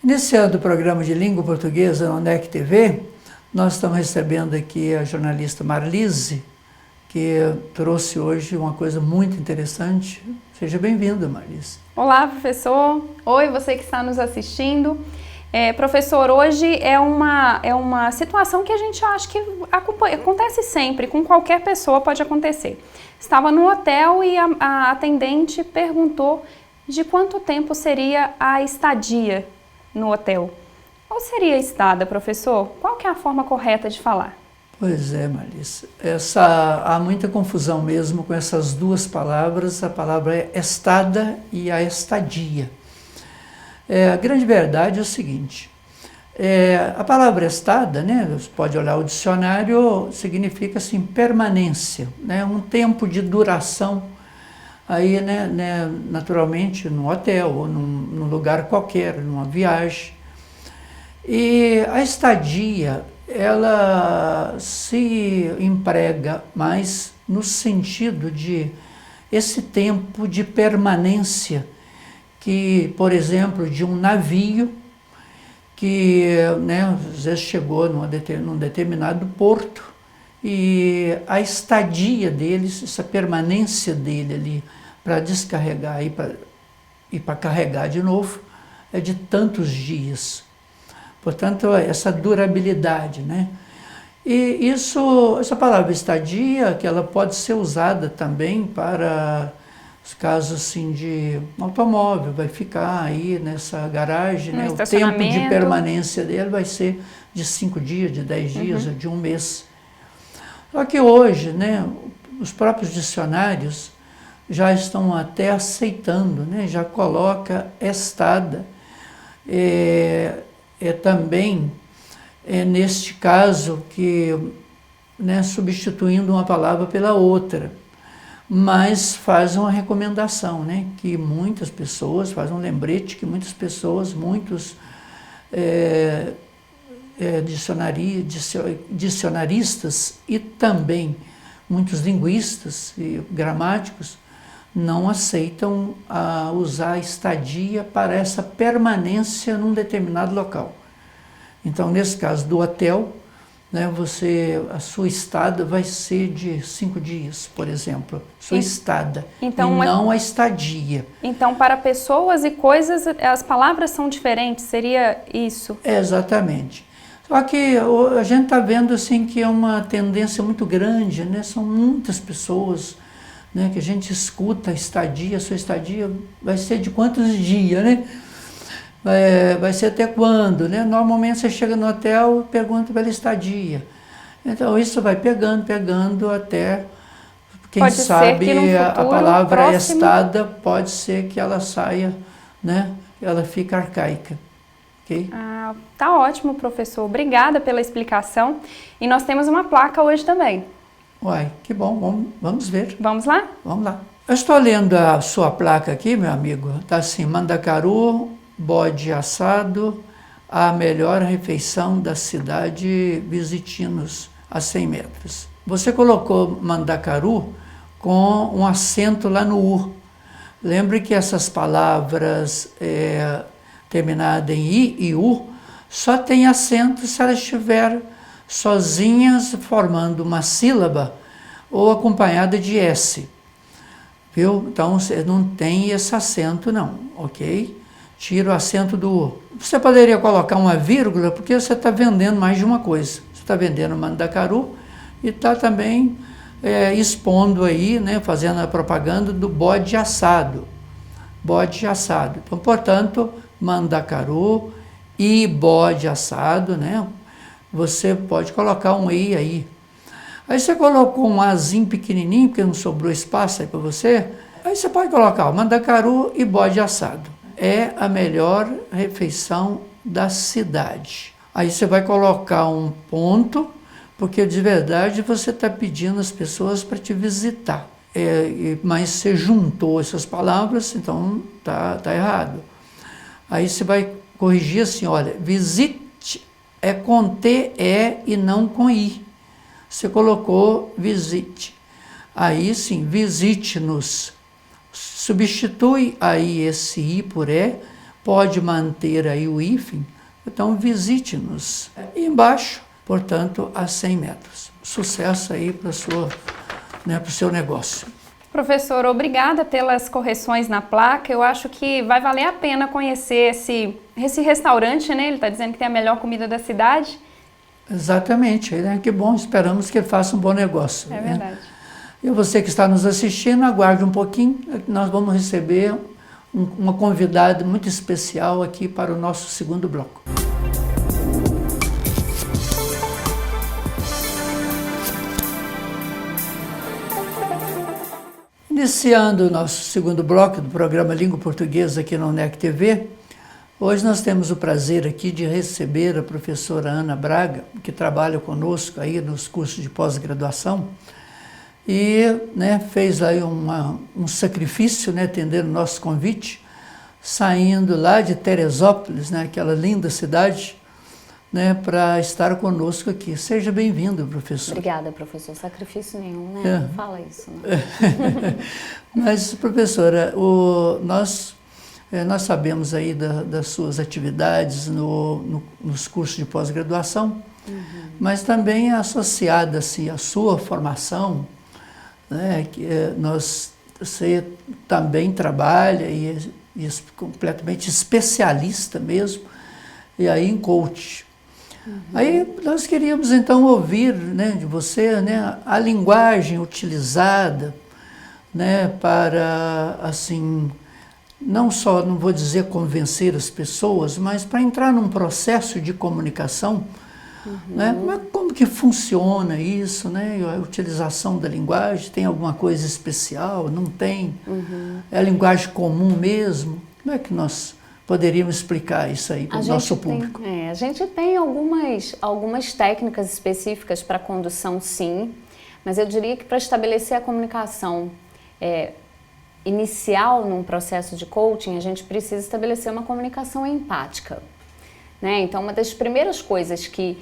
Iniciando o programa de língua portuguesa na UNEC TV, nós estamos recebendo aqui a jornalista Marlise, que trouxe hoje uma coisa muito interessante. Seja bem-vinda, Marlise. Olá, professor. Oi, você que está nos assistindo. Professor, hoje é uma situação que a gente acha que acontece sempre, com qualquer pessoa pode acontecer. Estava no hotel e a atendente perguntou de quanto tempo seria a estadia no hotel. Qual seria a estada, professor? Qual que é a forma correta de falar? Pois é, Marlise. Há muita confusão mesmo com essas duas palavras. A palavra é estada e a estadia. A grande verdade é o seguinte, a palavra estada, né, você pode olhar o dicionário, significa assim, permanência, né, um tempo de duração, aí, né, naturalmente, num hotel ou num lugar qualquer, numa viagem. E a estadia, ela se emprega mais no sentido de esse tempo de permanência que, por exemplo, de um navio que, né, às vezes chegou num determinado porto e a estadia deles, essa permanência dele ali para descarregar e para carregar de novo, é de tantos dias. Portanto, essa durabilidade, né? E essa palavra estadia, que ela pode ser usada também para os casos assim de automóvel, vai ficar aí nessa garagem, né? O tempo de permanência dele vai ser de 5 dias, de 10 dias, de um mês. Só que hoje, né, os próprios dicionários já estão até aceitando, né, já coloca estada. Também neste caso que, né, substituindo uma palavra pela outra, mas faz uma recomendação, né, que muitas pessoas, faz um lembrete que muitas pessoas, muitos dicionaristas e também muitos linguistas e gramáticos não aceitam usar estadia para essa permanência num determinado local. Então, nesse caso do hotel, né, a sua estada vai ser de 5 dias, por exemplo, sua estada, então, e não a estadia. Então, para pessoas e coisas, as palavras são diferentes, seria isso? Exatamente. Só que a gente está vendo assim, que é uma tendência muito grande, né? São muitas pessoas, né, que a gente escuta estadia, sua estadia vai ser de quantos dias, né? Vai ser até quando, né? Normalmente você chega no hotel e pergunta pela estadia. Então isso vai pegando até, quem sabe, a palavra estada pode ser que ela saia, né? Ela fica arcaica. Okay? Tá ótimo, professor. Obrigada pela explicação. E nós temos uma placa hoje também. Uai, que bom, vamos ver. Vamos lá? Vamos lá. Eu estou lendo a sua placa aqui, meu amigo. Está assim, Mandacaru, bode assado, a melhor refeição da cidade, Visitinos, a 100 metros. Você colocou Mandacaru com um acento lá no U. Lembre que essas palavras terminadas em I e U só tem acento se elas estiverem sozinhas, formando uma sílaba ou acompanhada de S. Viu? Então, você não tem esse acento não, ok? Tira o acento do U. Você poderia colocar uma vírgula, porque você está vendendo mais de uma coisa. Você está vendendo Mandacaru e está também expondo aí, né, fazendo a propaganda do bode assado. Bode assado. Então, portanto, Mandacaru e bode assado, né? Você pode colocar um I aí. Aí você colocou um Azinho pequenininho, porque não sobrou espaço aí para você. Aí você pode colocar Mandacaru e bode assado. É a melhor refeição da cidade. Aí você vai colocar um ponto, porque de verdade você está pedindo às pessoas para te visitar. Mas você juntou essas palavras, então tá errado. Aí você vai corrigir assim, olha, visite é com T-E e não com I. Você colocou visite. Aí sim, visite-nos. Substitui aí esse I por E pode manter aí o hífen, então visite-nos. E embaixo, portanto, a 100 metros. Sucesso aí para o seu negócio. Professor, obrigada pelas correções na placa. Eu acho que vai valer a pena conhecer esse restaurante, né? Ele está dizendo que tem a melhor comida da cidade. Exatamente, né? Que bom, esperamos que ele faça um bom negócio. É verdade. Né? E você que está nos assistindo, aguarde um pouquinho, nós vamos receber uma convidada muito especial aqui para o nosso segundo bloco. Iniciando o nosso segundo bloco do programa Língua Portuguesa aqui na UNEC TV, hoje nós temos o prazer aqui de receber a professora Ana Braga, que trabalha conosco aí nos cursos de pós-graduação e fez aí um sacrifício, atendendo o nosso convite, saindo lá de Teresópolis, aquela linda cidade, para estar conosco aqui. Seja bem-vindo, professor. Obrigada, professor. Sacrifício nenhum, né? Não fala isso, né? Mas, professora, nós sabemos aí das suas atividades nos cursos de pós-graduação, mas também associada-se à sua formação, que você também trabalha e é completamente especialista mesmo, e aí em coaching. Aí nós queríamos então ouvir de você a linguagem utilizada para, assim, não só, não vou dizer convencer as pessoas, mas para entrar num processo de comunicação, como que funciona isso, a utilização da linguagem, tem alguma coisa especial, não tem? É a linguagem comum mesmo? Como é que nós poderíamos explicar isso aí para o nosso público? A gente tem algumas técnicas específicas para condução, sim, mas eu diria que para estabelecer a comunicação inicial num processo de coaching, a gente precisa estabelecer uma comunicação empática. Então, uma das primeiras coisas que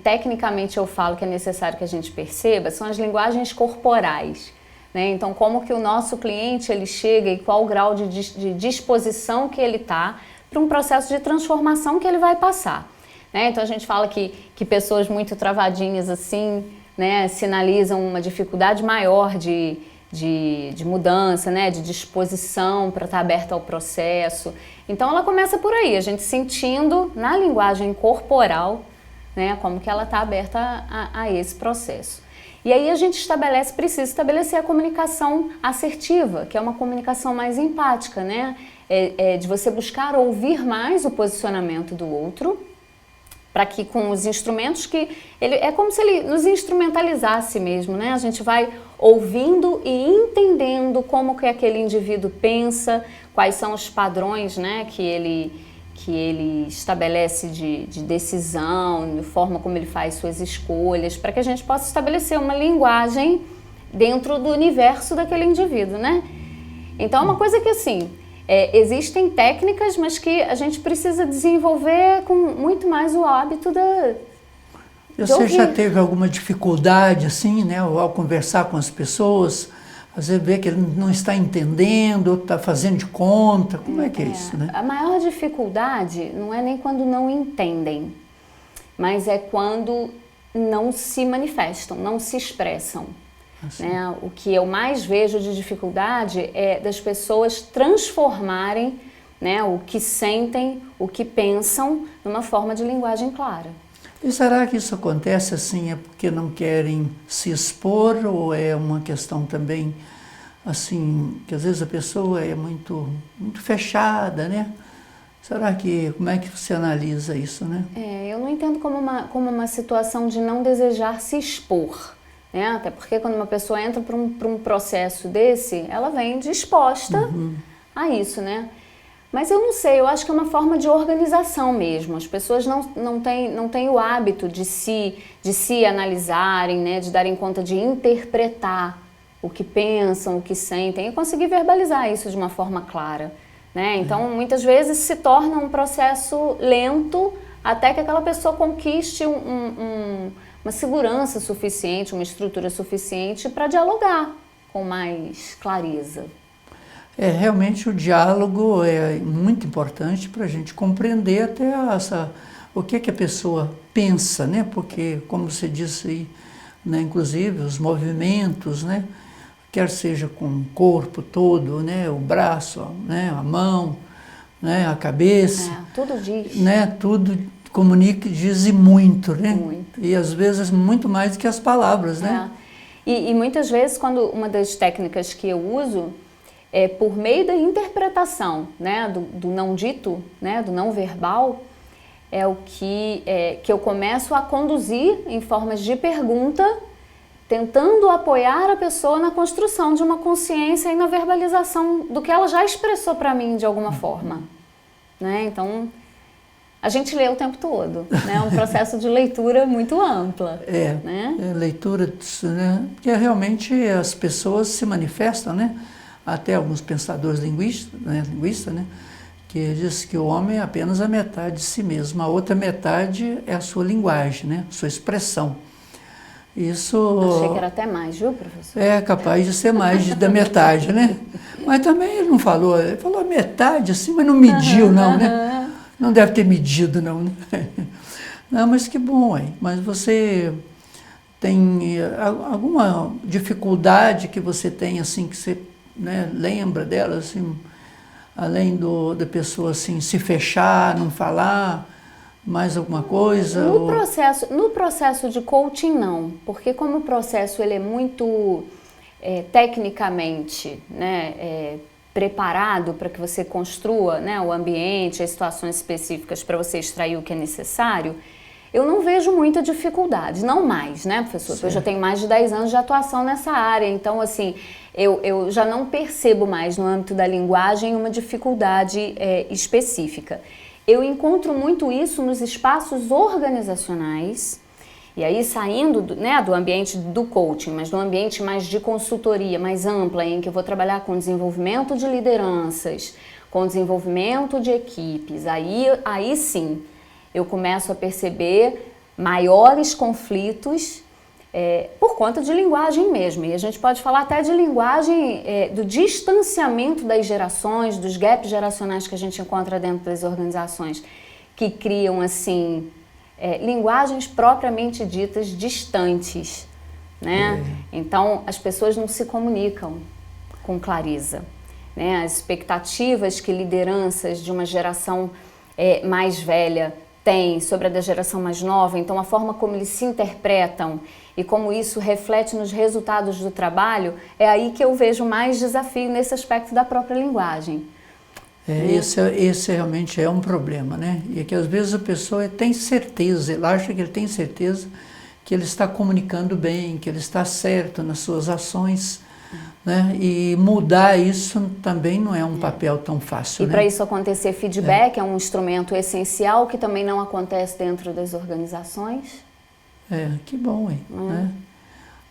tecnicamente eu falo que é necessário que a gente perceba são as linguagens corporais. Então, como que o nosso cliente ele chega e qual o grau de disposição que ele está para um processo de transformação que ele vai passar. Então, a gente fala que pessoas muito travadinhas assim, sinalizam uma dificuldade maior de mudança, de disposição para estar aberta ao processo. Então, ela começa por aí, a gente sentindo na linguagem corporal, como que ela está aberta a esse processo. E aí a gente precisa estabelecer a comunicação assertiva, que é uma comunicação mais empática, de você buscar ouvir mais o posicionamento do outro, para que com os instrumentos é como se ele nos instrumentalizasse mesmo, A gente vai ouvindo e entendendo como que aquele indivíduo pensa, quais são os padrões, que ele estabelece de decisão, de forma como ele faz suas escolhas, para que a gente possa estabelecer uma linguagem dentro do universo daquele indivíduo, Então, é uma coisa que, assim, existem técnicas, mas que a gente precisa desenvolver com muito mais o hábito Você já teve alguma dificuldade, assim, ao conversar com as pessoas? Às vezes vê que ele não está entendendo, ou está fazendo de conta. Como é que é isso, A maior dificuldade não é nem quando não entendem, mas é quando não se manifestam, não se expressam. Assim. O que eu mais vejo de dificuldade é das pessoas transformarem o que sentem, o que pensam, numa forma de linguagem clara. E será que isso acontece assim, é porque não querem se expor, ou é uma questão também, assim, que às vezes a pessoa é muito fechada, Será que, como é que você analisa isso, Eu não entendo como uma situação de não desejar se expor, Até porque quando uma pessoa entra para um processo desse, ela vem disposta a isso, Mas eu não sei, eu acho que é uma forma de organização mesmo. As pessoas não têm o hábito de se analisarem, de darem conta de interpretar o que pensam, o que sentem e conseguir verbalizar isso de uma forma clara. Então, muitas vezes se torna um processo lento até que aquela pessoa conquiste uma segurança suficiente, uma estrutura suficiente para dialogar com mais clareza. Realmente o diálogo é muito importante para a gente compreender até o que a pessoa pensa, né? Porque, como você disse aí, né, inclusive os movimentos, né? Quer seja com o corpo todo, né? O braço, né? A mão, né? A cabeça. Tudo diz. Né? Tudo comunica e diz muito, né? Muito. E às vezes muito mais do que as palavras, né? E muitas vezes, quando uma das técnicas que eu uso é por meio da interpretação, né, do não dito, né, do não verbal, é o que eu começo a conduzir em formas de pergunta, tentando apoiar a pessoa na construção de uma consciência e na verbalização do que ela já expressou para mim de alguma forma, né? Então, a gente lê o tempo todo, né? É um processo de leitura muito ampla. Né? Leitura, né? Porque realmente as pessoas se manifestam, né? Até alguns pensadores linguistas, né? Que diz que o homem é apenas a metade de si mesmo, a outra metade é a sua linguagem, né? Sua expressão. Isso... Achei que era até mais, viu, professor? É capaz de ser mais da metade, né? Mas também ele não falou, ele falou metade assim, mas não mediu não, né? Não deve ter medido não, né? Não, mas que bom, hein? Mas você tem alguma dificuldade que você tem, assim, que você, né, lembra dela, assim, além da pessoa, assim, se fechar, não falar... Mais alguma coisa? No processo de coaching, não. Porque como o processo ele é muito tecnicamente, né, preparado para que você construa, né, o ambiente, as situações específicas para você extrair o que é necessário, eu não vejo muita dificuldade. Não mais, né, professor? Porque eu já tenho mais de 10 anos de atuação nessa área. Então, assim, eu já não percebo mais no âmbito da linguagem uma dificuldade específica. Eu encontro muito isso nos espaços organizacionais, e aí saindo do ambiente do coaching, mas no ambiente mais de consultoria, mais ampla, em que eu vou trabalhar com desenvolvimento de lideranças, com desenvolvimento de equipes, aí sim eu começo a perceber maiores conflitos por conta de linguagem mesmo. E a gente pode falar até de linguagem do distanciamento das gerações, dos gaps geracionais que a gente encontra dentro das organizações, que criam, assim, linguagens propriamente ditas distantes, né? Então, as pessoas não se comunicam com clareza, né? As expectativas que lideranças de uma geração mais velha têm sobre a da geração mais nova, então a forma como eles se interpretam e como isso reflete nos resultados do trabalho, é aí que eu vejo mais desafio nesse aspecto da própria linguagem. Esse realmente é um problema, né? E que às vezes a pessoa tem certeza, ela acha que ele tem certeza que ele está comunicando bem, que ele está certo nas suas ações, né? E mudar isso também não é um papel tão fácil. E para isso acontecer, feedback é um instrumento essencial que também não acontece dentro das organizações. Que bom, hein? Né?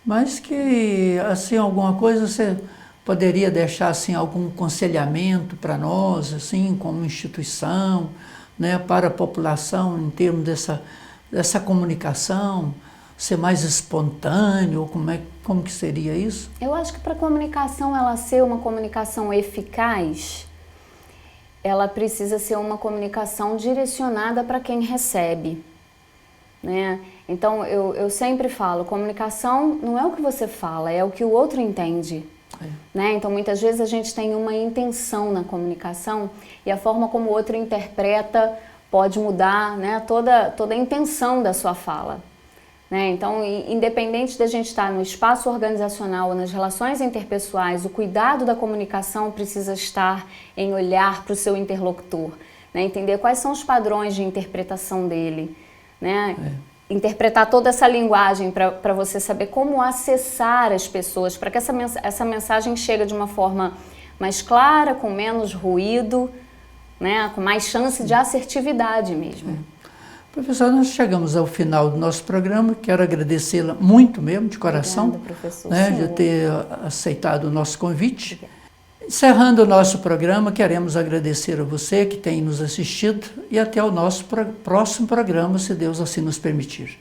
Mas que, assim, alguma coisa você poderia deixar, assim, algum aconselhamento para nós, assim, como instituição, né, para a população, em termos dessa comunicação, ser mais espontâneo, como que seria isso? Eu acho que para a comunicação ela ser uma comunicação eficaz, ela precisa ser uma comunicação direcionada para quem recebe, né? Então, eu sempre falo, comunicação não é o que você fala, é o que o outro entende. Né? Então, muitas vezes a gente tem uma intenção na comunicação e a forma como o outro interpreta pode mudar, né, toda a intenção da sua fala. Né? Então, independente da gente estar no espaço organizacional ou nas relações interpessoais, o cuidado da comunicação precisa estar em olhar para o seu interlocutor, né? Entender quais são os padrões de interpretação dele, né? Interpretar toda essa linguagem para você saber como acessar as pessoas, para que essa mensagem chegue de uma forma mais clara, com menos ruído, né, com mais chance de assertividade mesmo. Professor, nós chegamos ao final do nosso programa, quero agradecê-la muito mesmo, de coração, Obrigada, professor. Né, de ter aceitado o nosso convite. Obrigada. Encerrando o nosso programa, queremos agradecer a você que tem nos assistido e até o nosso próximo programa, se Deus assim nos permitir.